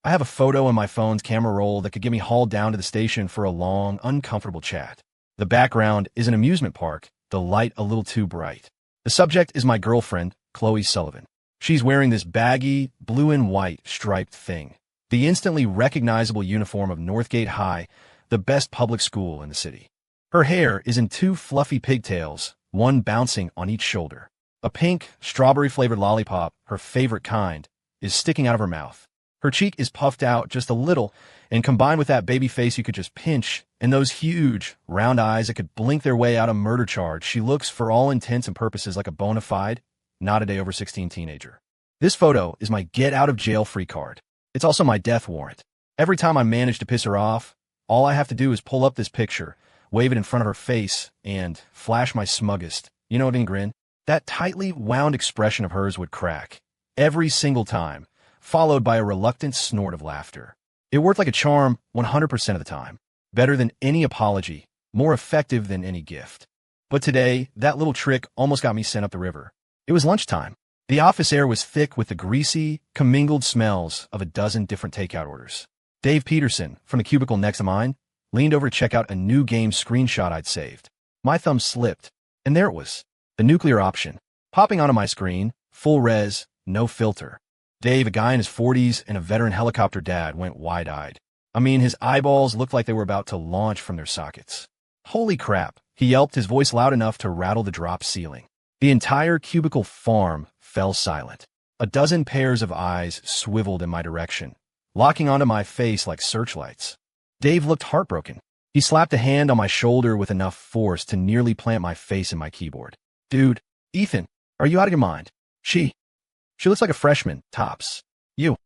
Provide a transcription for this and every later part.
I have a photo in my phone's camera roll that could get me hauled down to the station for a long, uncomfortable chat. The background is an amusement park, the light a little too bright. The subject is my girlfriend, Chloe Sullivan. She's wearing this baggy, blue and white striped thing. The instantly recognizable uniform of Northgate High, the best public school in the city. Her hair is in two fluffy pigtails, one bouncing on each shoulder. A pink, strawberry-flavored lollipop, her favorite kind, is sticking out of her mouth. Her cheek is puffed out just a little, and combined with that baby face you could just pinch, and those huge, round eyes that could blink their way out a murder charge, she looks, for all intents and purposes, like a bona fide, not a day over 16 teenager. This photo is my get-out-of-jail-free card. It's also my death warrant. Every time I manage to piss her off, all I have to do is pull up this picture, wave it in front of her face, and flash my smuggest, grin. That tightly wound expression of hers would crack, every single time, followed by a reluctant snort of laughter. It worked like a charm 100% of the time. Better than any apology, more effective than any gift. But today, that little trick almost got me sent up the river. It was lunchtime. The office air was thick with the greasy, commingled smells of a dozen different takeout orders. Dave Peterson, from the cubicle next to mine, leaned over to check out a new game screenshot I'd saved. My thumb slipped, and there it was. The nuclear option. Popping onto my screen, full res, no filter. Dave, a guy in his 40s and a veteran helicopter dad, went wide-eyed. I mean, his eyeballs looked like they were about to launch from their sockets. Holy crap, he yelped, his voice loud enough to rattle the drop ceiling. The entire cubicle farm fell silent. A dozen pairs of eyes swiveled in my direction, locking onto my face like searchlights. Dave looked heartbroken. He slapped a hand on my shoulder with enough force to nearly plant my face in my keyboard. Dude, Ethan, are you out of your mind? She looks like a freshman, tops. You.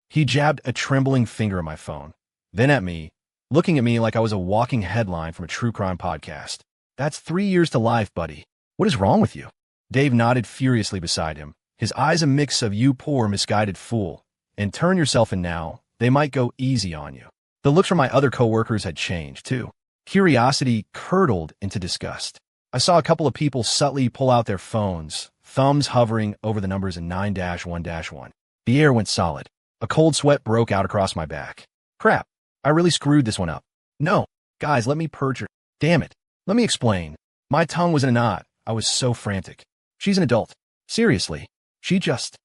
He jabbed a trembling finger at my phone, then at me, looking at me like I was a walking headline from a true crime podcast. That's 3 years to life, buddy. What is wrong with you? Dave nodded furiously beside him, his eyes a mix of "you poor misguided fool" and "turn yourself in now, they might go easy on you." The looks from my other coworkers had changed, too. Curiosity curdled into disgust. I saw a couple of people subtly pull out their phones, thumbs hovering over the numbers in 9-1-1. The air went solid. A cold sweat broke out across my back. Crap, I really screwed this one up. No, guys, let me perjure. Damn it. Let me explain. My tongue was in a knot. I was so frantic. She's an adult. Seriously. She just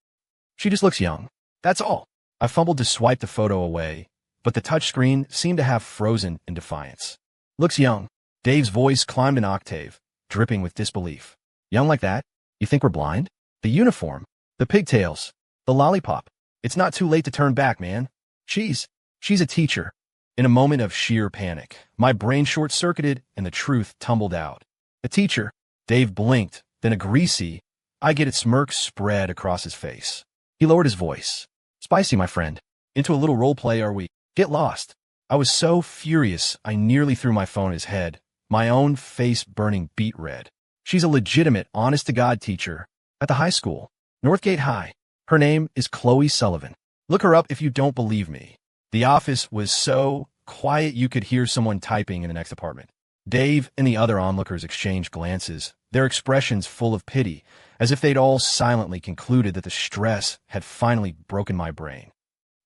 looks young. That's all. I fumbled to swipe the photo away, but the touchscreen seemed to have frozen in defiance. Looks young. Dave's voice climbed an octave, dripping with disbelief. Young like that? You think we're blind? The uniform. The pigtails. The lollipop. It's not too late to turn back, man. She's a teacher. In a moment of sheer panic, my brain short-circuited and the truth tumbled out. A teacher. Dave blinked, then a greasy, I get it smirk spread across his face. He lowered his voice. Spicy, my friend. Into a little role play, are we? Get lost. I was so furious I nearly threw my phone at his head, my own face burning beet red. She's a legitimate, honest-to-God teacher at the high school, Northgate High. Her name is Chloe Sullivan. Look her up if you don't believe me. The office was so quiet you could hear someone typing in the next apartment. Dave and the other onlookers exchanged glances, their expressions full of pity, as if they'd all silently concluded that the stress had finally broken my brain.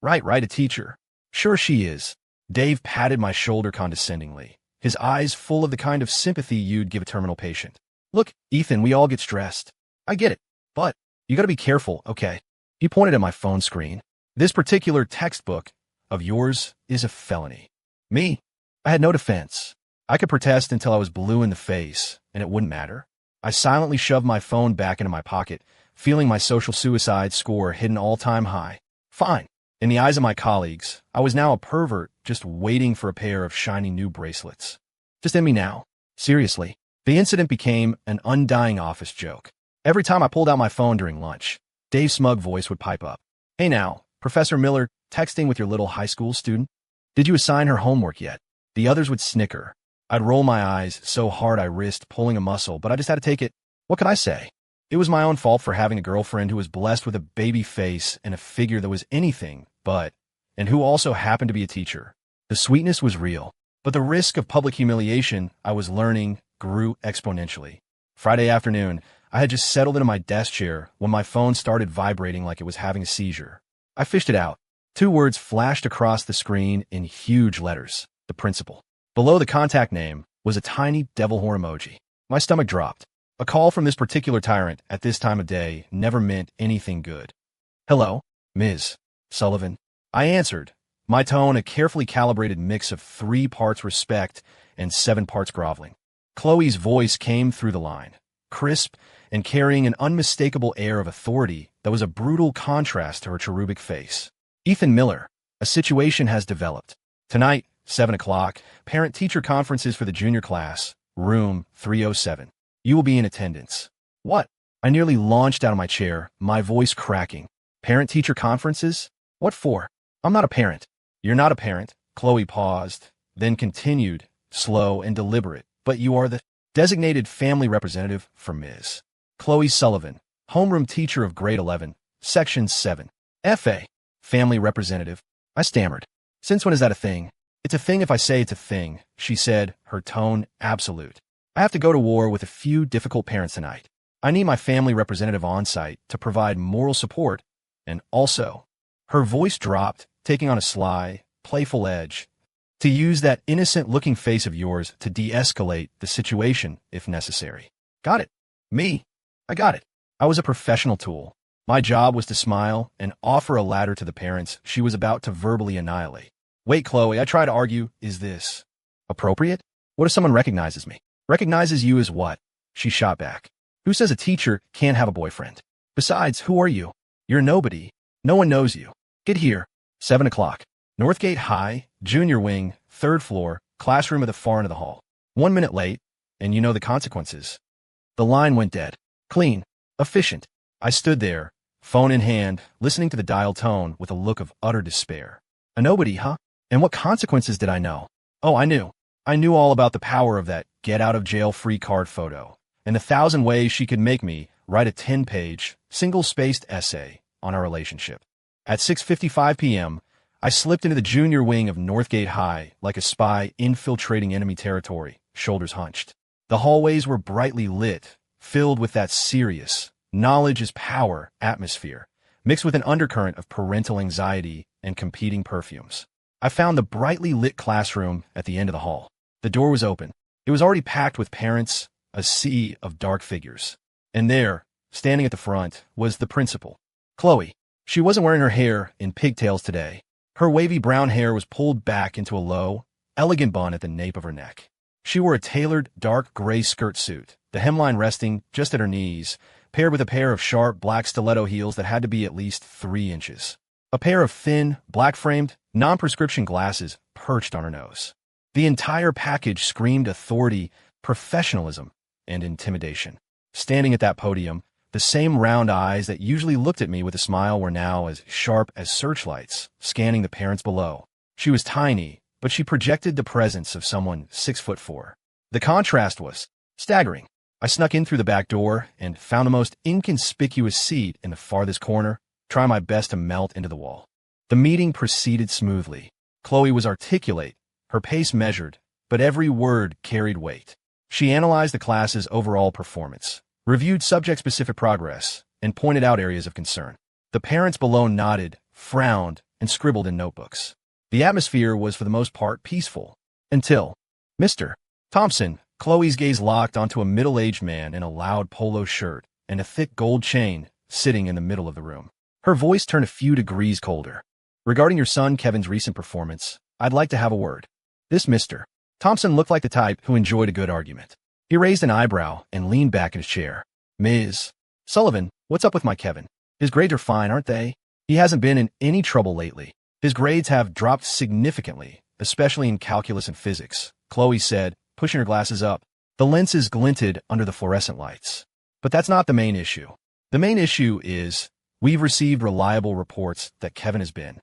Right, a teacher. Sure she is. Dave patted my shoulder condescendingly, his eyes full of the kind of sympathy you'd give a terminal patient. Look, Ethan, we all get stressed. I get it, but you gotta be careful, okay? He pointed at my phone screen. This particular textbook of yours is a felony. Me? I had no defense. I could protest until I was blue in the face, and it wouldn't matter. I silently shoved my phone back into my pocket, feeling my social suicide score hit an all-time high. Fine. In the eyes of my colleagues, I was now a pervert just waiting for a pair of shiny new bracelets. Just end me now. Seriously. The incident became an undying office joke. Every time I pulled out my phone during lunch, Dave's smug voice would pipe up. Hey now, Professor Miller, texting with your little high school student? Did you assign her homework yet? The others would snicker. I'd roll my eyes so hard I risked pulling a muscle, but I just had to take it. What could I say? It was my own fault for having a girlfriend who was blessed with a baby face and a figure that was anything but, and who also happened to be a teacher. The sweetness was real, but the risk of public humiliation, I was learning, grew exponentially. Friday afternoon, I had just settled into my desk chair when my phone started vibrating like it was having a seizure. I fished it out. Two words flashed across the screen in huge letters. The principal. Below the contact name was a tiny devil horn emoji. My stomach dropped. A call from this particular tyrant at this time of day never meant anything good. Hello, Ms. Sullivan. I answered, my tone a carefully calibrated mix of 3 parts respect and 7 parts groveling. Chloe's voice came through the line, crisp and carrying an unmistakable air of authority that was a brutal contrast to her cherubic face. Ethan Miller, a situation has developed. Tonight, 7 o'clock, parent-teacher conferences for the junior class, room 307. You will be in attendance. What? I nearly launched out of my chair, my voice cracking. Parent-teacher conferences? What for? I'm not a parent. You're not a parent. Chloe paused, then continued, slow and deliberate. But you are the designated family representative for Ms. Chloe Sullivan, homeroom teacher of grade 11, section 7. F.A. Family representative. I stammered. Since when is that a thing? It's a thing if I say it's a thing, she said, her tone absolute. I have to go to war with a few difficult parents tonight. I need my family representative on site to provide moral support, and also, her voice dropped, taking on a sly, playful edge, to use that innocent-looking face of yours to de-escalate the situation if necessary. Got it. Me. I got it. I was a professional tool. My job was to smile and offer a ladder to the parents she was about to verbally annihilate. Wait, Chloe, I try to argue, is this appropriate? What if someone recognizes me? Recognizes you as what? She shot back. Who says a teacher can't have a boyfriend? Besides, who are you? You're nobody. No one knows you. Get here. 7 o'clock. Northgate High, junior wing, 3rd floor, classroom at the far end of the hall. 1 minute late, and you know the consequences. The line went dead. Clean. Efficient. I stood there, phone in hand, listening to the dial tone with a look of utter despair. A nobody, huh? And what consequences did I know? Oh, I knew. I knew all about the power of that get-out-of-jail-free card photo, and 1,000 ways she could make me write a 10-page, single-spaced essay on our relationship. At 6:55 p.m., I slipped into the junior wing of Northgate High like a spy infiltrating enemy territory, shoulders hunched. The hallways were brightly lit, filled with that serious, knowledge is power atmosphere, mixed with an undercurrent of parental anxiety and competing perfumes. I found the brightly lit classroom at the end of the hall. The door was open. It was already packed with parents, a sea of dark figures. And there, standing at the front, was the principal. Chloe. She wasn't wearing her hair in pigtails today. Her wavy brown hair was pulled back into a low, elegant bun at the nape of her neck. She wore a tailored, dark gray skirt suit, the hemline resting just at her knees, paired with a pair of sharp black stiletto heels that had to be at least 3 inches. A pair of thin, black-framed, non-prescription glasses perched on her nose. The entire package screamed authority, professionalism, and intimidation. Standing at that podium, the same round eyes that usually looked at me with a smile were now as sharp as searchlights, scanning the parents below. She was tiny, but she projected the presence of someone 6'4". The contrast was staggering. I snuck in through the back door and found the most inconspicuous seat in the farthest corner, trying my best to melt into the wall. The meeting proceeded smoothly. Chloe was articulate, her pace measured, but every word carried weight. She analyzed the class's overall performance, reviewed subject-specific progress, and pointed out areas of concern. The parents below nodded, frowned, and scribbled in notebooks. The atmosphere was for the most part peaceful. Until Mr. Thompson, Chloe's gaze locked onto a middle-aged man in a loud polo shirt and a thick gold chain sitting in the middle of the room. Her voice turned a few degrees colder. Regarding your son Kevin's recent performance, I'd like to have a word. This Mr. Thompson looked like the type who enjoyed a good argument. He raised an eyebrow and leaned back in his chair. Ms. Sullivan, what's up with my Kevin? His grades are fine, aren't they? He hasn't been in any trouble lately. His grades have dropped significantly, especially in calculus and physics, Chloe said, pushing her glasses up. The lenses glinted under the fluorescent lights. But that's not the main issue. The main issue is we've received reliable reports that Kevin has been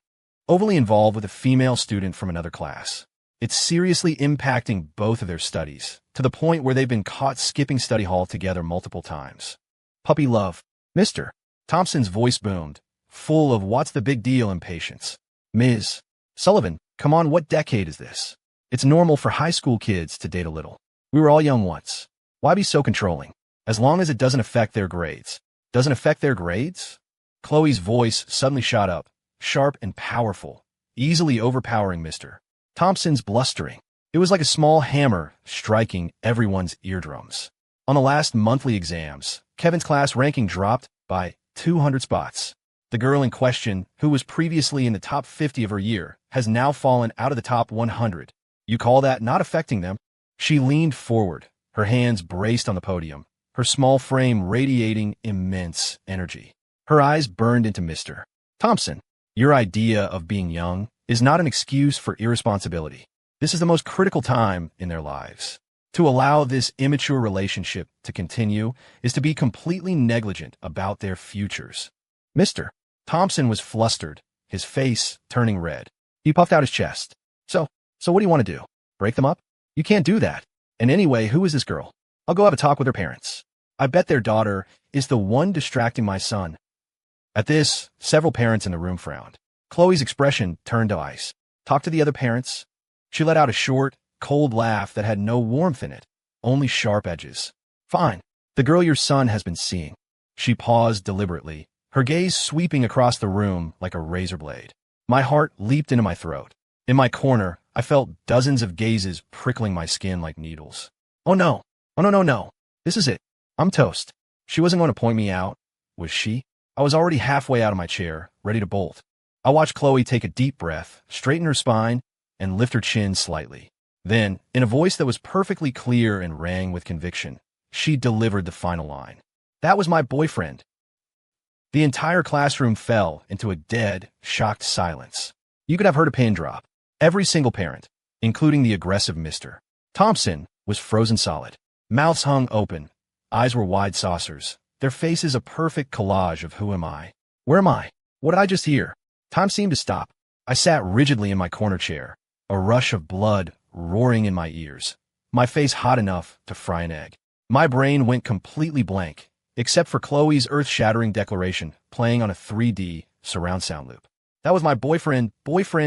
overly involved with a female student from another class. It's seriously impacting both of their studies, to the point where they've been caught skipping study hall together multiple times. Puppy love. Mr. Thompson's voice boomed, full of what's the big deal impatience. Ms. Sullivan, come on, what decade is this? It's normal for high school kids to date a little. We were all young once. Why be so controlling? As long as it doesn't affect their grades. Doesn't affect their grades? Chloe's voice suddenly shot up, sharp and powerful, easily overpowering Mr. Thompson's blustering. It was like a small hammer striking everyone's eardrums. On the last monthly exams, Kevin's class ranking dropped by 200 spots. The girl in question, who was previously in the top 50 of her year, has now fallen out of the top 100. You call that not affecting them? She leaned forward, her hands braced on the podium, her small frame radiating immense energy. Her eyes burned into Mr. Thompson. Your idea of being young is not an excuse for irresponsibility. This is the most critical time in their lives. To allow this immature relationship to continue is to be completely negligent about their futures. Mr. Thompson was flustered, his face turning red. He puffed out his chest. So what do you want to do? Break them up? You can't do that. And anyway, who is this girl? I'll go have a talk with her parents. I bet their daughter is the one distracting my son. At this, several parents in the room frowned. Chloe's expression turned to ice. Talk to the other parents. She let out a short, cold laugh that had no warmth in it, only sharp edges. Fine. The girl your son has been seeing. She paused deliberately, her gaze sweeping across the room like a razor blade. My heart leaped into my throat. In my corner, I felt dozens of gazes prickling my skin like needles. Oh no. Oh no. This is it. I'm toast. She wasn't going to point me out, was she? I was already halfway out of my chair, ready to bolt. I watched Chloe take a deep breath, straighten her spine, and lift her chin slightly. Then, in a voice that was perfectly clear and rang with conviction, she delivered the final line. That was my boyfriend. The entire classroom fell into a dead, shocked silence. You could have heard a pin drop. Every single parent, including the aggressive Mr. Thompson, was frozen solid. Mouths hung open. Eyes were wide saucers. Their faces a perfect collage of who am I? Where am I? What did I just hear? Time seemed to stop. I sat rigidly in my corner chair, a rush of blood roaring in my ears, my face hot enough to fry an egg. My brain went completely blank, except for Chloe's earth-shattering declaration playing on a 3D surround sound loop. That was my boyfriend,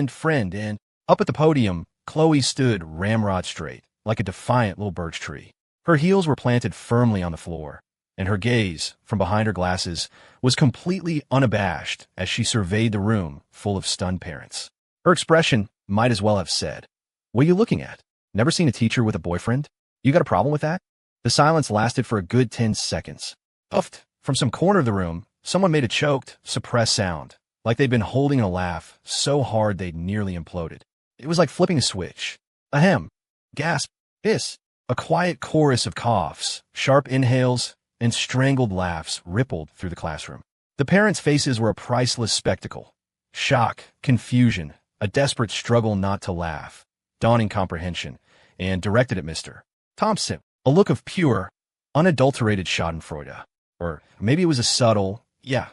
friend, and up at the podium, Chloe stood ramrod straight, like a defiant little birch tree. Her heels were planted firmly on the floor, and her gaze, from behind her glasses, was completely unabashed as she surveyed the room full of stunned parents. Her expression might as well have said, "What are you looking at? Never seen a teacher with a boyfriend? You got a problem with that?" The silence lasted for a good 10 seconds. Uffed. From some corner of the room, someone made a choked, suppressed sound, like they'd been holding a laugh so hard they'd nearly imploded. It was like flipping a switch. A hem, gasp, hiss. A quiet chorus of coughs, sharp inhales, and strangled laughs rippled through the classroom. The parents' faces were a priceless spectacle. Shock, confusion, a desperate struggle not to laugh, dawning comprehension, and directed at Mr. Thompson, a look of pure, unadulterated schadenfreude. Or maybe it was a subtle, yeah,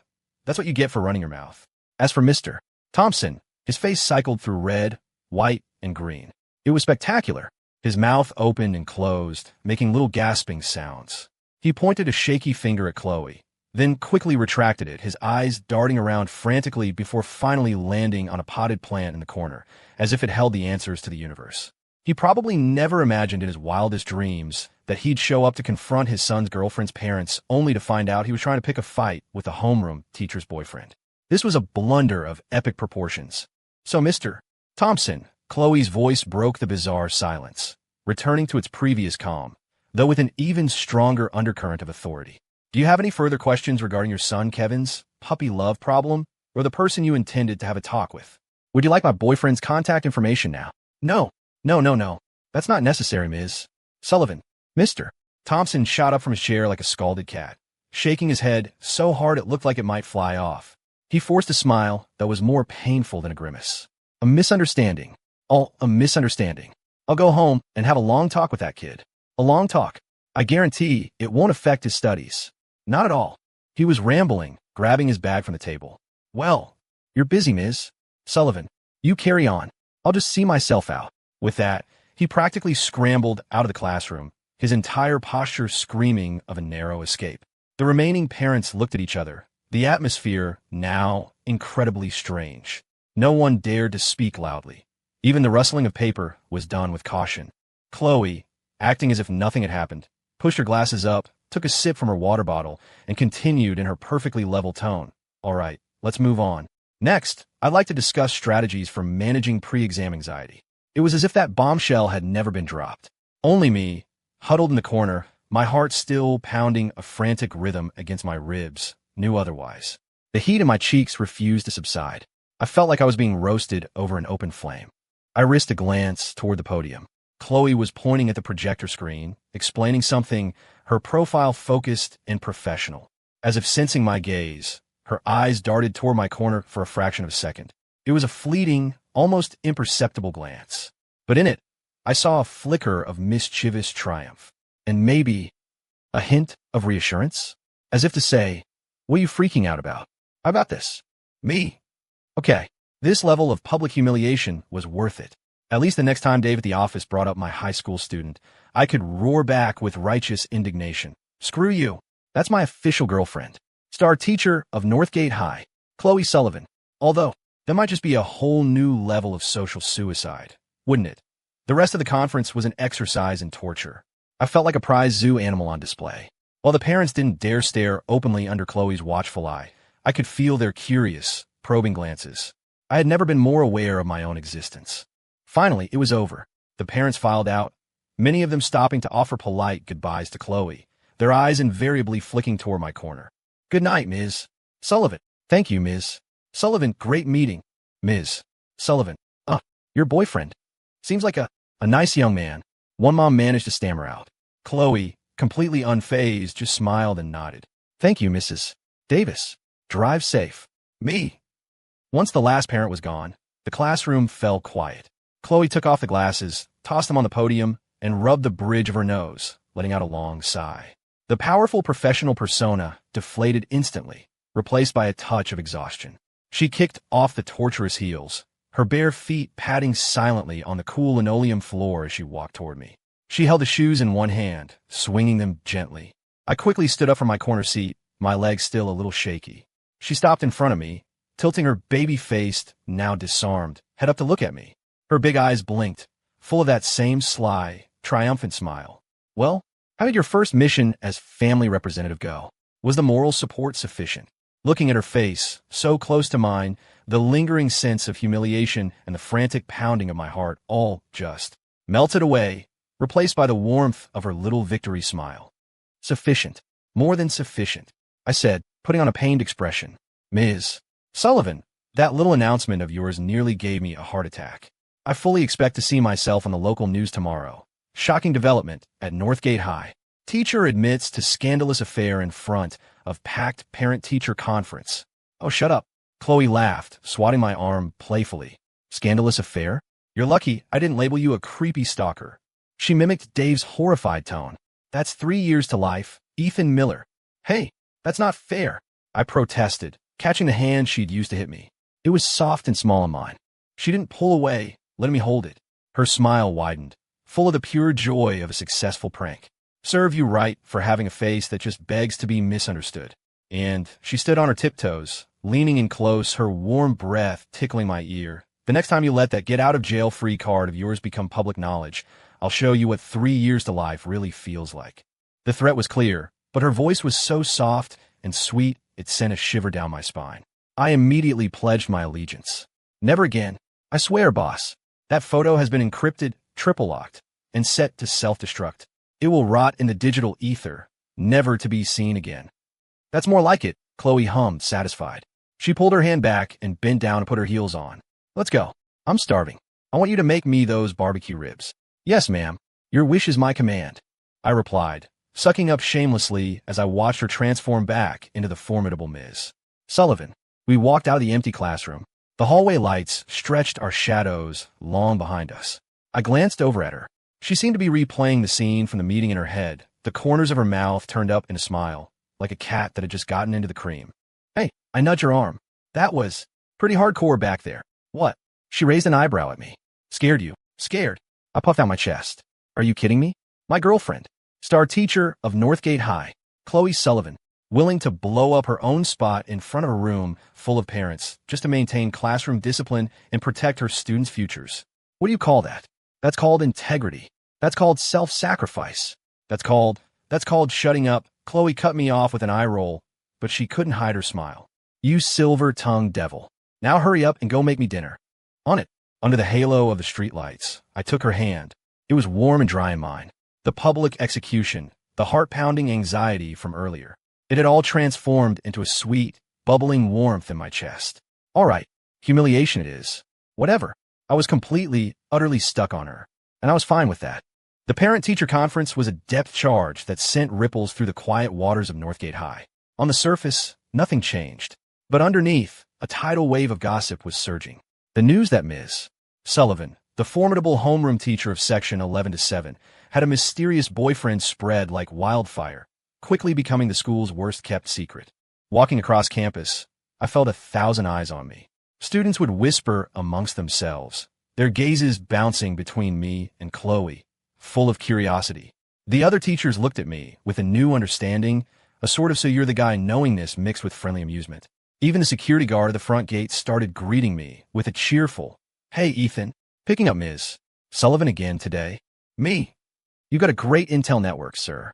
that's what you get for running your mouth. As for Mr. Thompson, his face cycled through red, white, and green. It was spectacular. His mouth opened and closed, making little gasping sounds. He pointed a shaky finger at Chloe, then quickly retracted it, his eyes darting around frantically before finally landing on a potted plant in the corner, as if it held the answers to the universe. He probably never imagined in his wildest dreams that he'd show up to confront his son's girlfriend's parents only to find out he was trying to pick a fight with a homeroom teacher's boyfriend. This was a blunder of epic proportions. So, Mr. Thompson, Chloe's voice broke the bizarre silence, returning to its previous calm, though with an even stronger undercurrent of authority. Do you have any further questions regarding your son Kevin's puppy love problem, or the person you intended to have a talk with? Would you like my boyfriend's contact information now? No. That's not necessary, Ms. Sullivan. Mr. Thompson shot up from his chair like a scalded cat, shaking his head so hard it looked like it might fly off. He forced a smile that was more painful than a grimace. A misunderstanding. A misunderstanding. I'll go home and have a long talk with that kid. A long talk. I guarantee it won't affect his studies. Not at all. He was rambling, grabbing his bag from the table. Well, you're busy, Ms. Sullivan. You carry on. I'll just see myself out. With that, he practically scrambled out of the classroom, his entire posture screaming of a narrow escape. The remaining parents looked at each other, the atmosphere now incredibly strange. No one dared to speak loudly. Even the rustling of paper was done with caution. Chloe, acting as if nothing had happened, pushed her glasses up, took a sip from her water bottle, and continued in her perfectly level tone. All right, let's move on. Next, I'd like to discuss strategies for managing pre-exam anxiety. It was as if that bombshell had never been dropped. Only me, huddled in the corner, my heart still pounding a frantic rhythm against my ribs, knew otherwise. The heat in my cheeks refused to subside. I felt like I was being roasted over an open flame. I risked a glance toward the podium. Chloe was pointing at the projector screen, explaining something, her profile focused and professional. As if sensing my gaze, her eyes darted toward my corner for a fraction of a second. It was a fleeting, almost imperceptible glance. But in it, I saw a flicker of mischievous triumph, and maybe a hint of reassurance, as if to say, "What are you freaking out about? How about this? Me? Okay, this level of public humiliation was worth it." At least the next time Dave at the office brought up my high school student, I could roar back with righteous indignation. "Screw you. That's my official girlfriend. Star teacher of Northgate High, Chloe Sullivan." Although, that might just be a whole new level of social suicide, wouldn't it? The rest of the conference was an exercise in torture. I felt like a prize zoo animal on display. While the parents didn't dare stare openly under Chloe's watchful eye, I could feel their curious, probing glances. I had never been more aware of my own existence. Finally, it was over. The parents filed out, many of them stopping to offer polite goodbyes to Chloe, their eyes invariably flicking toward my corner. "Good night, Ms. Sullivan." "Thank you, Ms. Sullivan. Great meeting, Ms. Sullivan." Your boyfriend. Seems like a nice young man," one mom managed to stammer out. Chloe, completely unfazed, just smiled and nodded. "Thank you, Mrs. Davis. Drive safe." Me. Once the last parent was gone, the classroom fell quiet. Chloe took off the glasses, tossed them on the podium, and rubbed the bridge of her nose, letting out a long sigh. The powerful professional persona deflated instantly, replaced by a touch of exhaustion. She kicked off the torturous heels, her bare feet padding silently on the cool linoleum floor as she walked toward me. She held the shoes in one hand, swinging them gently. I quickly stood up from my corner seat, my legs still a little shaky. She stopped in front of me, tilting her baby-faced, now disarmed, head up to look at me. Her big eyes blinked, full of that same sly, triumphant smile. "Well, how did your first mission as family representative go? Was the moral support sufficient?" Looking at her face, so close to mine, the lingering sense of humiliation and the frantic pounding of my heart all just melted away, replaced by the warmth of her little victory smile. "Sufficient. More than sufficient," I said, putting on a pained expression. "Ms. Sullivan, that little announcement of yours nearly gave me a heart attack. I fully expect to see myself on the local news tomorrow. Shocking development at Northgate High. Teacher admits to scandalous affair in front of packed parent-teacher conference." "Oh, shut up." Chloe laughed, swatting my arm playfully. "Scandalous affair? You're lucky I didn't label you a creepy stalker." She mimicked Dave's horrified tone. "That's 3 years to life, Ethan Miller." "Hey, that's not fair," I protested, catching the hand she'd used to hit me. It was soft and small on mine. She didn't pull away, letting me hold it. Her smile widened, full of the pure joy of a successful prank. "Serve you right for having a face that just begs to be misunderstood." And she stood on her tiptoes, leaning in close, her warm breath tickling my ear. "The next time you let that get-out-of-jail-free card of yours become public knowledge, I'll show you what 3 years to life really feels like." The threat was clear, but her voice was so soft and sweet it sent a shiver down my spine. I immediately pledged my allegiance. "Never again. I swear, boss. That photo has been encrypted, triple-locked, and set to self-destruct. It will rot in the digital ether, never to be seen again." "That's more like it," Chloe hummed, satisfied. She pulled her hand back and bent down and put her heels on. "Let's go. I'm starving. I want you to make me those barbecue ribs." "Yes, ma'am. Your wish is my command," I replied, sucking up shamelessly as I watched her transform back into the formidable Ms. Sullivan. We walked out of the empty classroom. The hallway lights stretched our shadows long behind us. I glanced over at her. She seemed to be replaying the scene from the meeting in her head, the corners of her mouth turned up in a smile, like a cat that had just gotten into the cream. "Hey," I nudged her arm. "That was pretty hardcore back there." "What?" She raised an eyebrow at me. "Scared you?" "Scared." I puffed out my chest. "Are you kidding me? My girlfriend, star teacher of Northgate High, Chloe Sullivan, willing to blow up her own spot in front of a room full of parents just to maintain classroom discipline and protect her students' futures. What do you call that? That's called integrity. That's called self-sacrifice. That's called shutting up." Chloe cut me off with an eye roll, but she couldn't hide her smile. "You silver-tongued devil. Now hurry up and go make me dinner. On it, under the halo of the streetlights, I took her hand. It was warm and dry in mine. The public execution, the heart-pounding anxiety from earlier. It had all transformed into a sweet, bubbling warmth in my chest. All right, humiliation it is. Whatever. I was completely, utterly stuck on her, and I was fine with that. The parent-teacher conference was a depth charge that sent ripples through the quiet waters of Northgate High. On the surface, nothing changed. But underneath, a tidal wave of gossip was surging. The news that Ms. Sullivan, the formidable homeroom teacher of Section 11-7, had a mysterious boyfriend spread like wildfire, quickly becoming the school's worst-kept secret. Walking across campus, I felt 1,000 eyes on me. Students would whisper amongst themselves, their gazes bouncing between me and Chloe, full of curiosity. The other teachers looked at me with a new understanding, a sort of so you're the guy knowingness mixed with friendly amusement. Even the security guard at the front gate started greeting me with a cheerful, "Hey, Ethan, picking up Ms. Sullivan again today?" Me. "You got a great intel network, sir."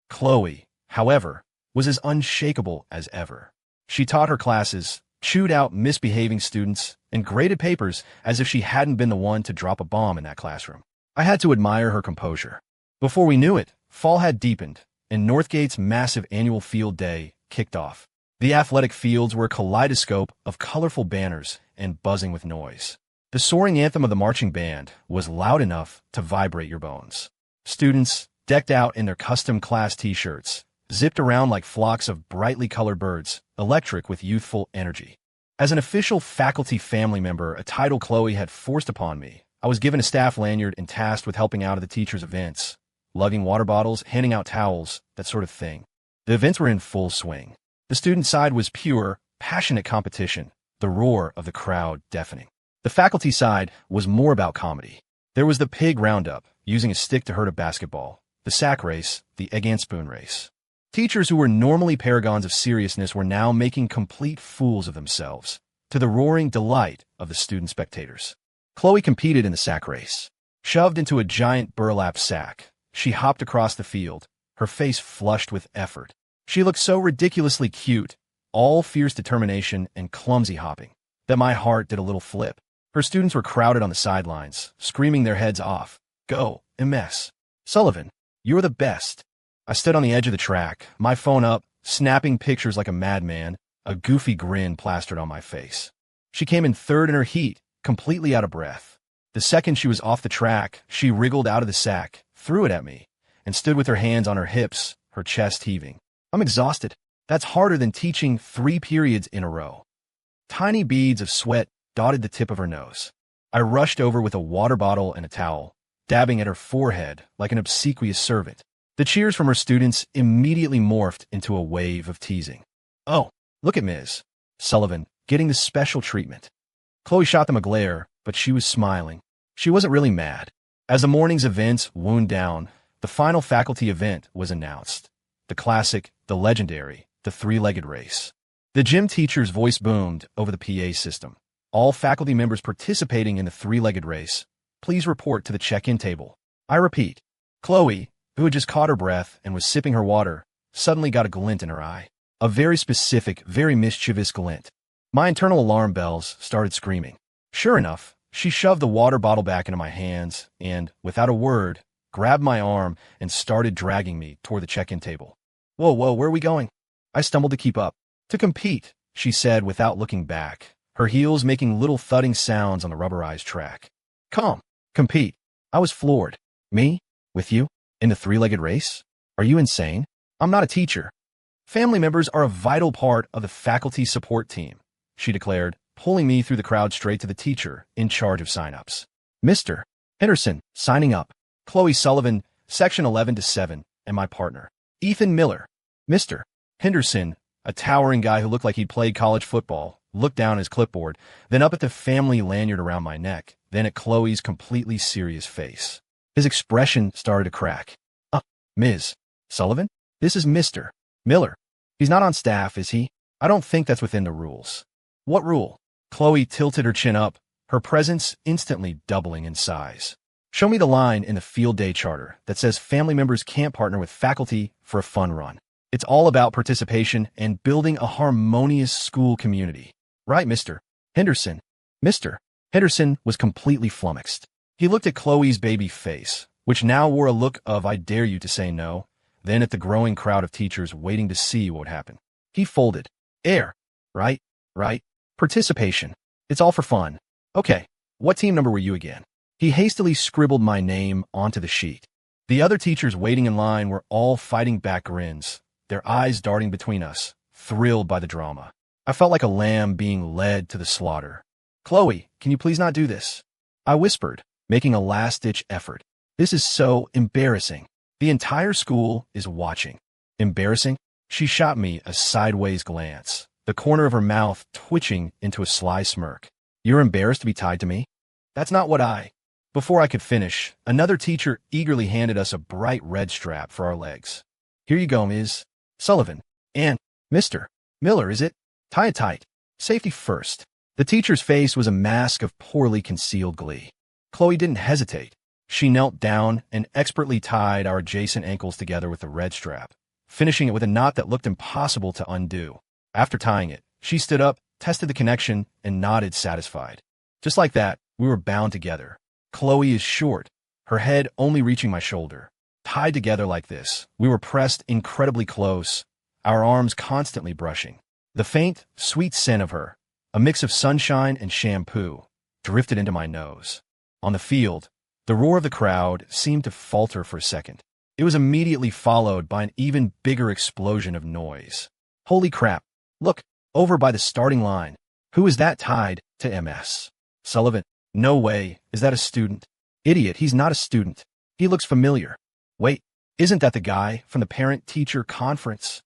Chloe, however, was as unshakable as ever. She taught her classes, chewed out misbehaving students, and graded papers as if she hadn't been the one to drop a bomb in that classroom. I had to admire her composure. Before we knew it, fall had deepened, and Northgate's massive annual field day kicked off. The athletic fields were a kaleidoscope of colorful banners and buzzing with noise. The soaring anthem of the marching band was loud enough to vibrate your bones. Students, decked out in their custom class t-shirts, zipped around like flocks of brightly colored birds, electric with youthful energy. As an official faculty family member, a title Chloe had forced upon me, I was given a staff lanyard and tasked with helping out at the teachers' events, lugging water bottles, handing out towels, that sort of thing. The events were in full swing. The student side was pure, passionate competition, the roar of the crowd deafening. The faculty side was more about comedy. There was the pig roundup, using a stick to hurt a basketball, the sack race, the egg and spoon race. Teachers who were normally paragons of seriousness were now making complete fools of themselves, to the roaring delight of the student spectators. Chloe competed in the sack race. Shoved into a giant burlap sack, she hopped across the field, her face flushed with effort. She looked so ridiculously cute, all fierce determination and clumsy hopping, that my heart did a little flip. Her students were crowded on the sidelines, screaming their heads off. "Go, Ms. Sullivan, you're the best." I stood on the edge of the track, my phone up, snapping pictures like a madman, a goofy grin plastered on my face. She came in third in her heat, completely out of breath. The second she was off the track, she wriggled out of the sack, threw it at me, and stood with her hands on her hips, her chest heaving. "I'm exhausted. That's harder than teaching 3 periods in a row." Tiny beads of sweat dotted the tip of her nose. I rushed over with a water bottle and a towel, dabbing at her forehead like an obsequious servant. The cheers from her students immediately morphed into a wave of teasing. "Oh, look at Ms. Sullivan, getting the special treatment." Chloe shot them a glare, but she was smiling. She wasn't really mad. As the morning's events wound down, the final faculty event was announced. The classic, the legendary, the 3-legged race. The gym teacher's voice boomed over the PA system. "All faculty members participating in the 3-legged race, please report to the check-in table." I repeat. Chloe, who had just caught her breath and was sipping her water, suddenly got a glint in her eye. A very specific, very mischievous glint. My internal alarm bells started screaming. Sure enough, she shoved the water bottle back into my hands and, without a word, grabbed my arm and started dragging me toward the check-in table. Whoa, where are we going?" I stumbled to keep up. "To compete," she said without looking back, her heels making little thudding sounds on the rubberized track. "Come, compete." I was floored. "Me? With you? In the 3-legged race? Are you insane? I'm not a teacher." "Family members are a vital part of the faculty support team," she declared, pulling me through the crowd straight to the teacher in charge of sign-ups. "Mr. Henderson, signing up. Chloe Sullivan, Section 11-7, and my partner, Ethan Miller." Mr. Henderson, a towering guy who looked like he'd played college football, looked down at his clipboard, then up at the family lanyard around my neck, then at Chloe's completely serious face. His expression started to crack. Ms. Sullivan? This is Mr. Miller. He's not on staff, is he? I don't think that's within the rules." "What rule?" Chloe tilted her chin up, her presence instantly doubling in size. "Show me the line in the field day charter that says family members can't partner with faculty for a fun run. It's all about participation and building a harmonious school community." "Right, mister. Henderson. Mr. Henderson was completely flummoxed. He looked at Chloe's baby face, which now wore a look of I dare you to say no, then at the growing crowd of teachers waiting to see what would happen. He folded. Air. Right. Participation. It's all for fun. Okay, what team number were you again? He hastily scribbled my name onto the sheet. The other teachers waiting in line were all fighting back grins, their eyes darting between us, thrilled by the drama. I felt like a lamb being led to the slaughter. Chloe, can you please not do this? I whispered, making a last-ditch effort. This is so embarrassing. The entire school is watching. Embarrassing? She shot me a sideways glance, the corner of her mouth twitching into a sly smirk. You're embarrassed to be tied to me? That's not what I... Before I could finish, another teacher eagerly handed us a bright red strap for our legs. Here you go, Ms. Sullivan. And, Mr. Miller, is it? Tie it tight. Safety first. The teacher's face was a mask of poorly concealed glee. Chloe didn't hesitate. She knelt down and expertly tied our adjacent ankles together with the red strap, finishing it with a knot that looked impossible to undo. After tying it, she stood up, tested the connection, and nodded satisfied. Just like that, we were bound together. Chloe is short, her head only reaching my shoulder. Tied together like this, we were pressed incredibly close, our arms constantly brushing. The faint, sweet scent of her, a mix of sunshine and shampoo, drifted into my nose. On the field, the roar of the crowd seemed to falter for a second. It was immediately followed by an even bigger explosion of noise. Holy crap! Look, over by the starting line. Who is that tied to MS? Sullivan? No way. Is that a student? Idiot, he's not a student. He looks familiar. Wait, isn't that the guy from the parent-teacher conference?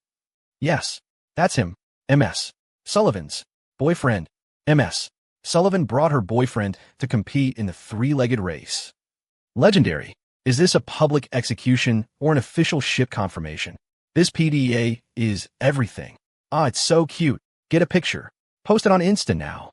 Yes, that's him. MS. Sullivan's boyfriend. MS. Sullivan brought her boyfriend to compete in the three-legged race. Legendary. Is this a public execution or an official ship confirmation? This PDA is everything. Ah, it's so cute. Get a picture. Post it on Insta now.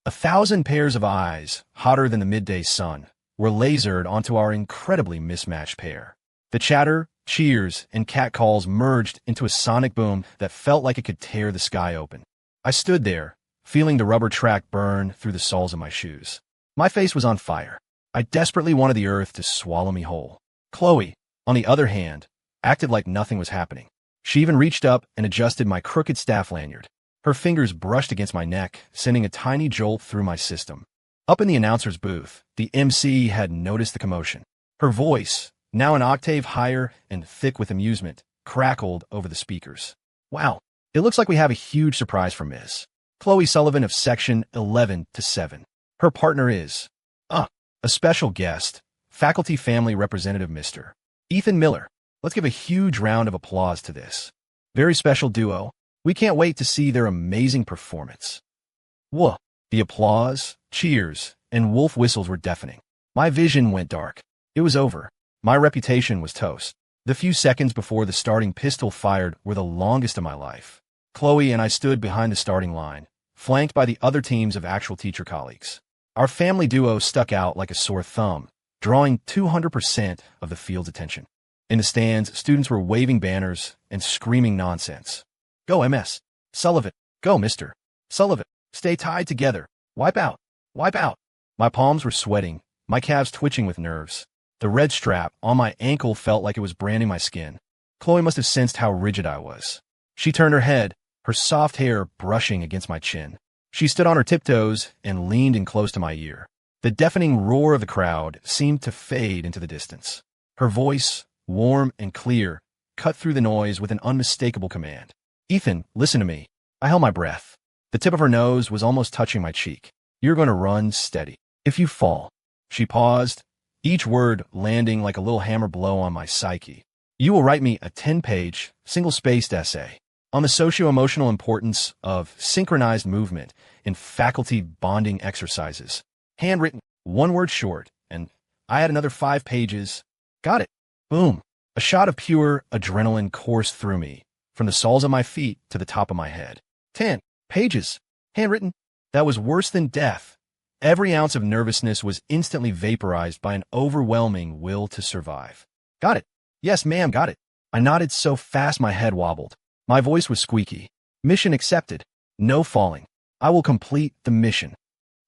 1,000 pairs of eyes, hotter than the midday sun, were lasered onto our incredibly mismatched pair. The chatter, cheers, and catcalls merged into a sonic boom that felt like it could tear the sky open. I stood there, feeling the rubber track burn through the soles of my shoes. My face was on fire. I desperately wanted the earth to swallow me whole. Chloe, on the other hand, acted like nothing was happening. She even reached up and adjusted my crooked staff lanyard. Her fingers brushed against my neck, sending a tiny jolt through my system. Up in the announcer's booth, the MC had noticed the commotion. Her voice, now an octave higher and thick with amusement, crackled over the speakers. Wow, it looks like we have a huge surprise for Ms. Chloe Sullivan of Section 11-7. Her partner is, a special guest, Faculty Family Representative Mr. Ethan Miller. Let's give a huge round of applause to this very special duo. We can't wait to see their amazing performance. Whoa! The applause, cheers, and wolf whistles were deafening. My vision went dark. It was over. My reputation was toast. The few seconds before the starting pistol fired were the longest of my life. Chloe and I stood behind the starting line, flanked by the other teams of actual teacher colleagues. Our family duo stuck out like a sore thumb, drawing 200% of the field's attention. In the stands, students were waving banners and screaming nonsense. Go MS. Sullivan. Go Mr. Sullivan. Stay tied together. Wipe out. Wipe out. My palms were sweating, my calves twitching with nerves. The red strap on my ankle felt like it was branding my skin. Chloe must have sensed how rigid I was. She turned her head, her soft hair brushing against my chin. She stood on her tiptoes and leaned in close to my ear. The deafening roar of the crowd seemed to fade into the distance. Her voice, warm and clear, cut through the noise with an unmistakable command. Ethan, listen to me. I held my breath. The tip of her nose was almost touching my cheek. You're going to run steady. If you fall. She paused, each word landing like a little hammer blow on my psyche. You will write me a 10-page, single-spaced essay on the socio-emotional importance of synchronized movement in faculty bonding exercises. Handwritten, one word short, and I had another 5 pages. Got it. Boom. A shot of pure adrenaline coursed through me, from the soles of my feet to the top of my head. 10 pages. Handwritten. That was worse than death. Every ounce of nervousness was instantly vaporized by an overwhelming will to survive. Got it. Yes, ma'am, got it. I nodded so fast my head wobbled. My voice was squeaky. Mission accepted. No falling. I will complete the mission.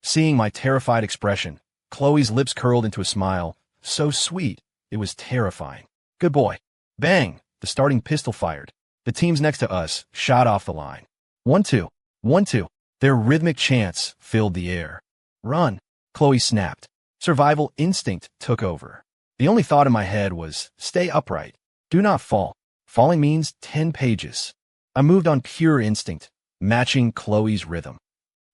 Seeing my terrified expression, Chloe's lips curled into a smile, so sweet, it was terrifying. Good boy. Bang! The starting pistol fired. The teams next to us shot off the line. 1-2. 1-2. Their rhythmic chants filled the air. Run! Chloe snapped. Survival instinct took over. The only thought in my head was, stay upright. Do not fall. Falling means 10 pages. I moved on pure instinct, matching Chloe's rhythm.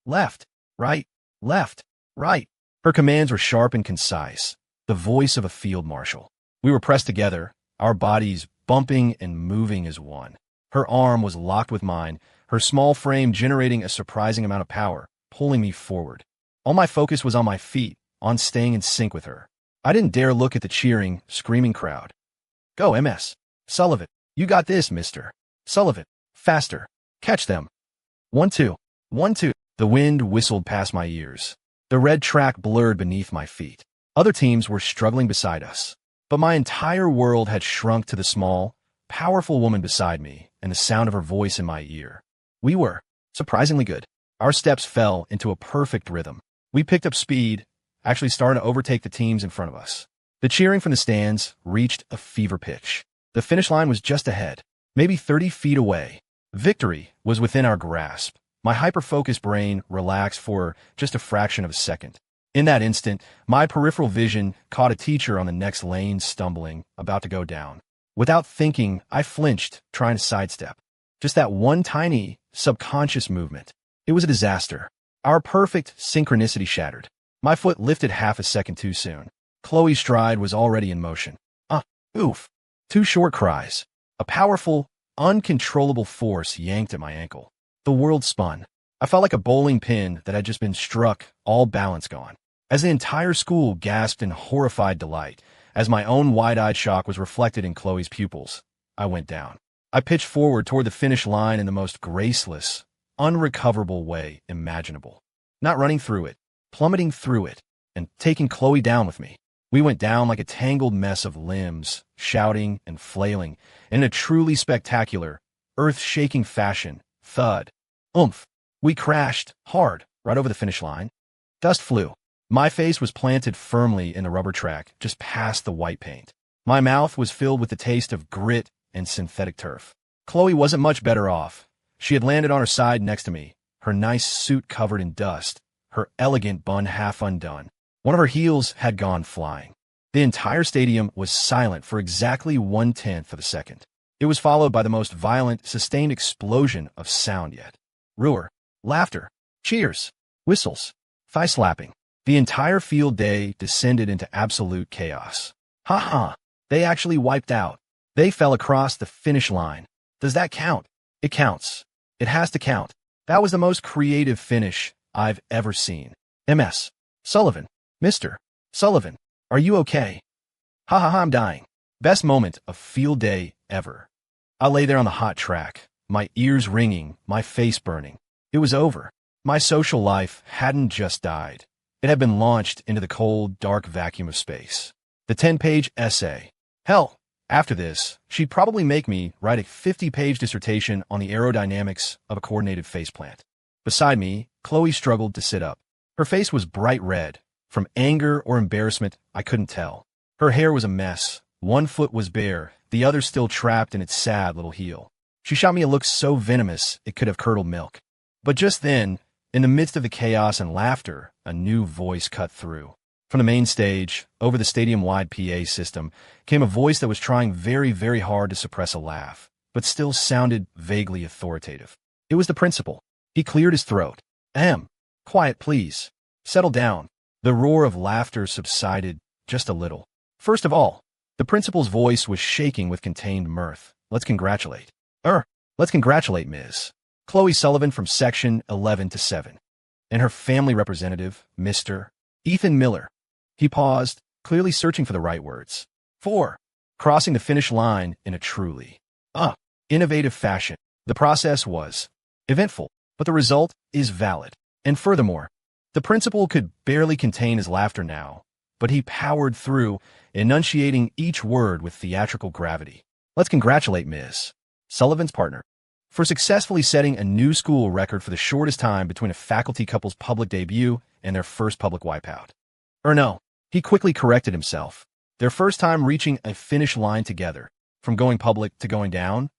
Left, right, left, right. Her commands were sharp and concise, the voice of a field marshal. We were pressed together, our bodies bumping and moving as one. Her arm was locked with mine, her small frame generating a surprising amount of power, pulling me forward. All my focus was on my feet, on staying in sync with her. I didn't dare look at the cheering, screaming crowd. Go, MS. Sullivan. You got this, Mr. Sullivan. Faster. Catch them. 1-2. 1-2. The wind whistled past my ears. The red track blurred beneath my feet. Other teams were struggling beside us. But my entire world had shrunk to the small, powerful woman beside me and the sound of her voice in my ear. We were surprisingly good. Our steps fell into a perfect rhythm. We picked up speed, actually started to overtake the teams in front of us. The cheering from the stands reached a fever pitch. The finish line was just ahead, maybe 30 feet away. Victory was within our grasp. My hyper-focused brain relaxed for just a fraction of a second. In that instant, my peripheral vision caught a teacher on the next lane stumbling, about to go down. Without thinking, I flinched, trying to sidestep. Just that one tiny, subconscious movement. It was a disaster. Our perfect synchronicity shattered. My foot lifted half a second too soon. Chloe's stride was already in motion. Oof. 2 short cries. A powerful, uncontrollable force yanked at my ankle. The world spun. I felt like a bowling pin that had just been struck, all balance gone. As the entire school gasped in horrified delight, as my own wide-eyed shock was reflected in Chloe's pupils, I went down. I pitched forward toward the finish line in the most graceless, unrecoverable way imaginable. Not running through it, plummeting through it, and taking Chloe down with me. We went down like a tangled mess of limbs, shouting and flailing, in a truly spectacular, earth-shaking fashion. Thud. Oomph. We crashed, hard, right over the finish line. Dust flew. My face was planted firmly in the rubber track, just past the white paint. My mouth was filled with the taste of grit and synthetic turf. Chloe wasn't much better off. She had landed on her side next to me, her nice suit covered in dust, her elegant bun half undone. One of her heels had gone flying. The entire stadium was silent for exactly 1/10 of a second. It was followed by the most violent, sustained explosion of sound yet. Roar, laughter, cheers, whistles, thigh-slapping. The entire field day descended into absolute chaos. Ha! They actually wiped out. They fell across the finish line. Does that count? It counts. It has to count. That was the most creative finish I've ever seen. MS. Sullivan. Mr. Sullivan. Are you okay? Ha, I'm dying. Best moment of field day ever. I lay there on the hot track, my ears ringing, my face burning. It was over. My social life hadn't just died. It had been launched into the cold, dark vacuum of space. The 10-page essay. Hell, after this, she'd probably make me write a 50-page dissertation on the aerodynamics of a coordinated faceplant. Beside me, Chloe struggled to sit up. Her face was bright red. From anger or embarrassment, I couldn't tell. Her hair was a mess. One foot was bare, the other still trapped in its sad little heel. She shot me a look so venomous it could have curdled milk. But just then, in the midst of the chaos and laughter, a new voice cut through. From the main stage, over the stadium-wide PA system, came a voice that was trying very, very hard to suppress a laugh, but still sounded vaguely authoritative. It was the principal. He cleared his throat. Quiet, please. Settle down. The roar of laughter subsided just a little. First of all, the principal's voice was shaking with contained mirth. Let's congratulate Ms. Chloe Sullivan from Section 11-7, and her family representative, Mr. Ethan Miller. He paused, clearly searching for the right words. 4. Crossing the finish line in a truly, innovative fashion. The process was eventful, but the result is valid. And furthermore, the principal could barely contain his laughter now, but he powered through, enunciating each word with theatrical gravity. Let's congratulate Ms. Sullivan's partner, for successfully setting a new school record for the shortest time between a faculty couple's public debut and their first public wipeout. Or no, he quickly corrected himself. Their first time reaching a finish line together, from going public to going down,